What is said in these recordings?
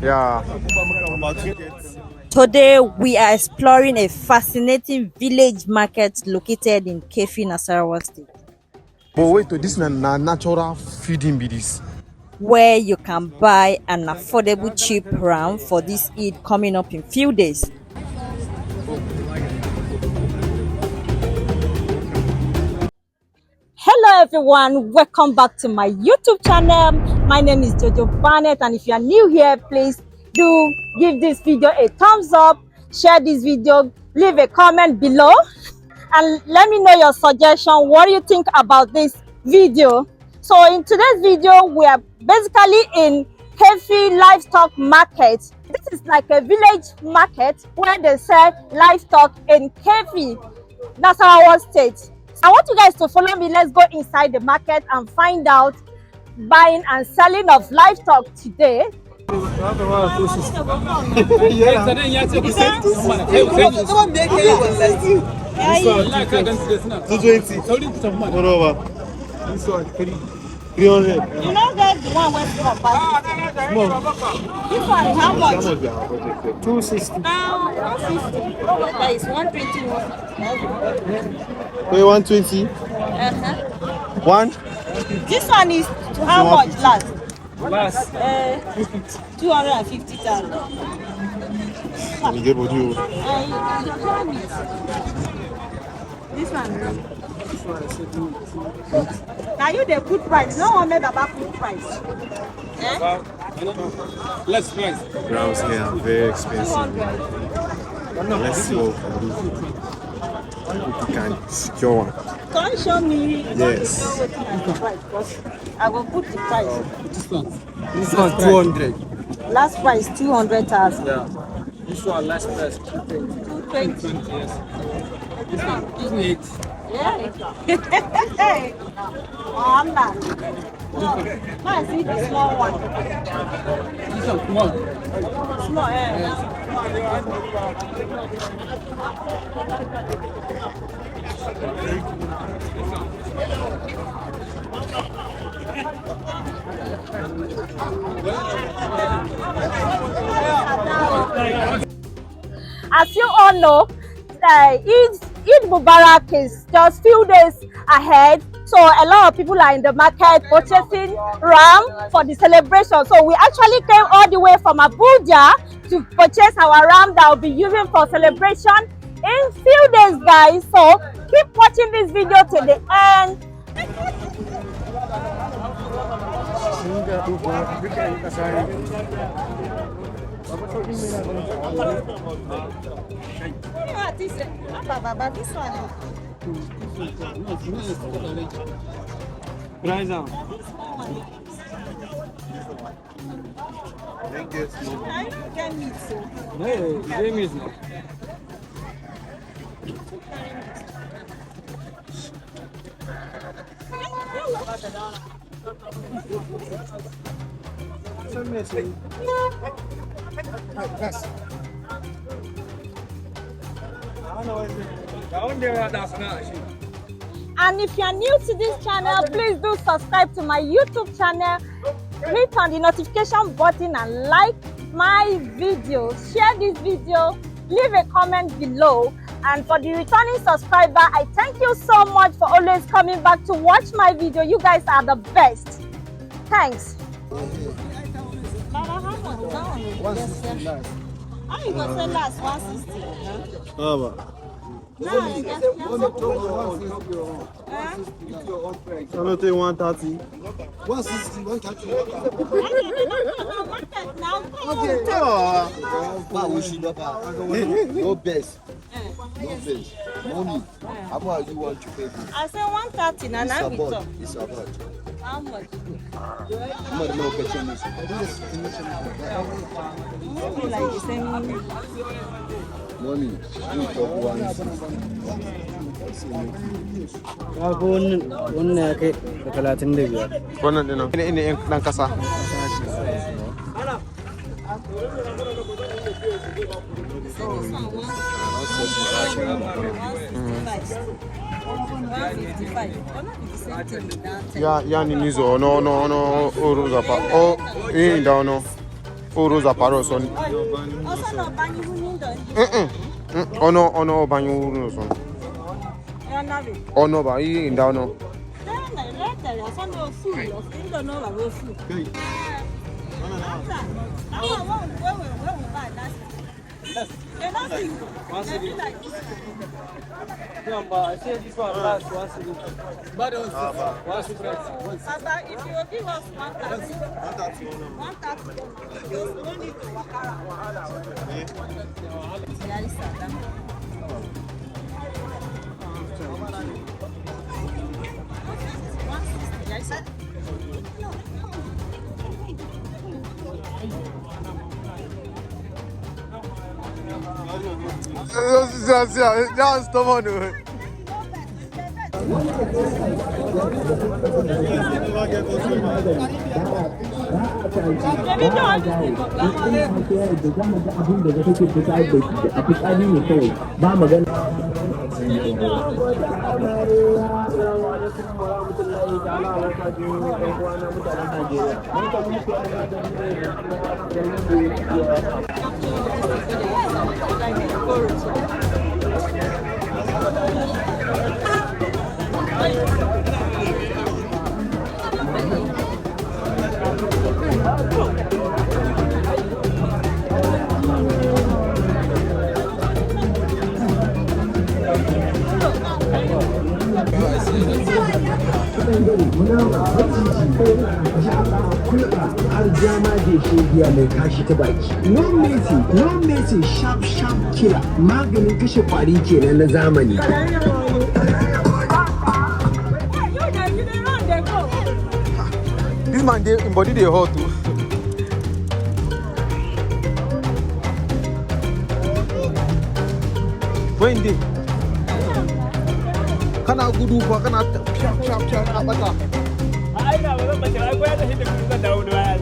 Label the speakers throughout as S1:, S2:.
S1: Yeah.
S2: Today we are exploring a fascinating village market located in Keffi, Nasarawa State.
S1: But wait, this is a natural feeding be this.
S2: Where you can buy an affordable cheap ram for this Eid coming up in few days. Hello everyone, welcome back to my YouTube channel. My name is Jojo Barnett, and if you are new here, please do give this video a thumbs up, share this video, leave a comment below, and let me know your suggestion. What do you think about this video? So in today's video, we are basically in Keffi Livestock Market. This is like a village market where they sell livestock in Keffi, Nasarawa State. I want you guys to follow me. Let's go inside the market and find out buying and selling of livestock today.
S1: 300.
S2: You know that the one went for this one, how much?
S1: 260.
S2: 150. That is 120.
S1: 120. One.
S2: This one is how much last?
S3: Last
S2: 250,000. This one. Now you the good price. No one made about good price. Eh?
S3: less price.
S1: Grounds here are very expensive. Let's see what we can secure one.
S2: Can you show me?
S1: Yes.
S2: I will put the price.
S3: This one 200.
S2: Last price 200,000.
S3: Yeah. This one last price
S2: 220.
S3: yes.
S2: This one.
S3: 28.
S2: Yeah. Oh, I'm not. No, I see the small one.
S3: This one small.
S2: Small, yeah. As you all know, Eid-Mubarak is just few days ahead, so a lot of people are in the market purchasing ram for the celebration. So we actually came all the way from Abuja to purchase our ram that we'll be using for celebration in few days, guys. So keep watching this video to the end. This one.
S3: Price down.
S1: Thank you.
S2: I can meet so.
S3: No, same is not.
S2: And if you are new to this channel, please do subscribe to my YouTube channel, click on the notification button and like my video, share this video, leave a comment below. And for the returning subscriber, I thank you so much for always coming back to watch my video. You guys are the best. Thanks. Baba, how much? 160 last. How you gonna say last 160?
S1: I don't think 130.
S4: 160, 130. No best. No best. Money. How much do you want to pay?
S2: I say 130 and I'm with you.
S4: It's about.
S2: How much?
S4: No question.
S2: Like the same.
S4: Money. You talk 160.
S3: Wannan kai 35.
S1: Wannan dinan. Ina yan dan kasa. Ya ni nizo no oruza pa. Oh, in down no. Oh, those are parrots on.
S2: Also no bani hunindo.
S1: Oh no, banyu no son.
S2: Ya nabe.
S1: Oh no, ba yi inda no.
S2: Na leta ya so no su, yo sindo no la go su.
S3: Yeah, but I say this one last once a week. But once a week.
S2: Papa, if you give us 130, 130, you don't need to walk around.
S1: Just come on.
S5: No messing, sharp killer. Maganin kashe kwari kenan na zamani.
S1: This man they embody the hot too. When they kana gudu ba kana sharp abata.
S3: Ai na ba ba kira ko ya tafi da kuma dawo da waya.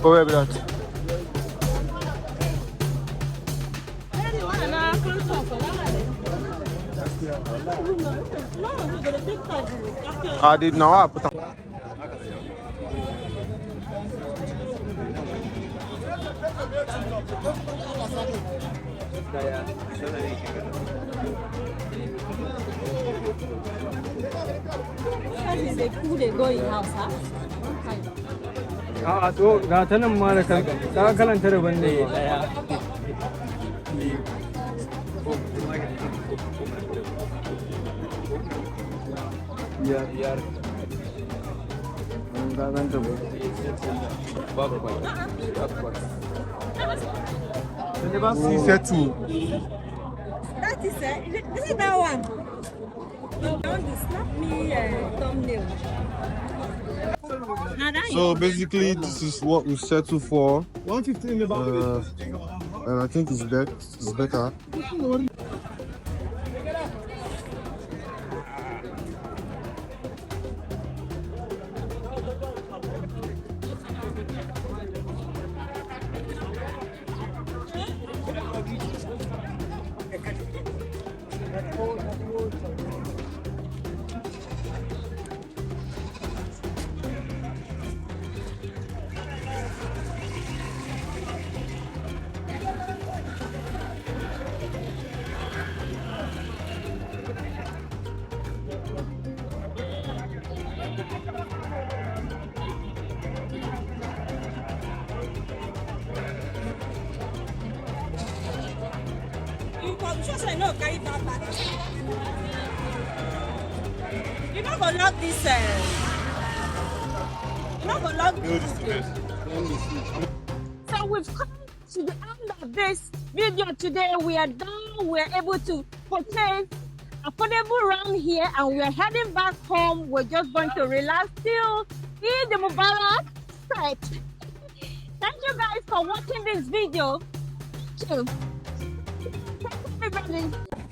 S1: Oh, where be that? I did now.
S2: Is the food they go in house, huh?
S3: A to ga ta nan ma da kan ta kalanta da banne daya. Yar. Ga nan ta babu kwai.
S1: C two.
S2: That is it. Is it that one? You want to snap me thumbnail.
S1: So basically, this is what we settle for.
S4: 150 in the back.
S1: And I think it's better.
S2: I know carry that back. You're not gonna lock this. You're not gonna lock this. So we've come to the end of this video today. We are done. We are able to purchase affordable ram here, and we are heading back home. We're just going to relax till Eid-Mubarak. Right. Thank you guys for watching this video. Thank you. Everybody.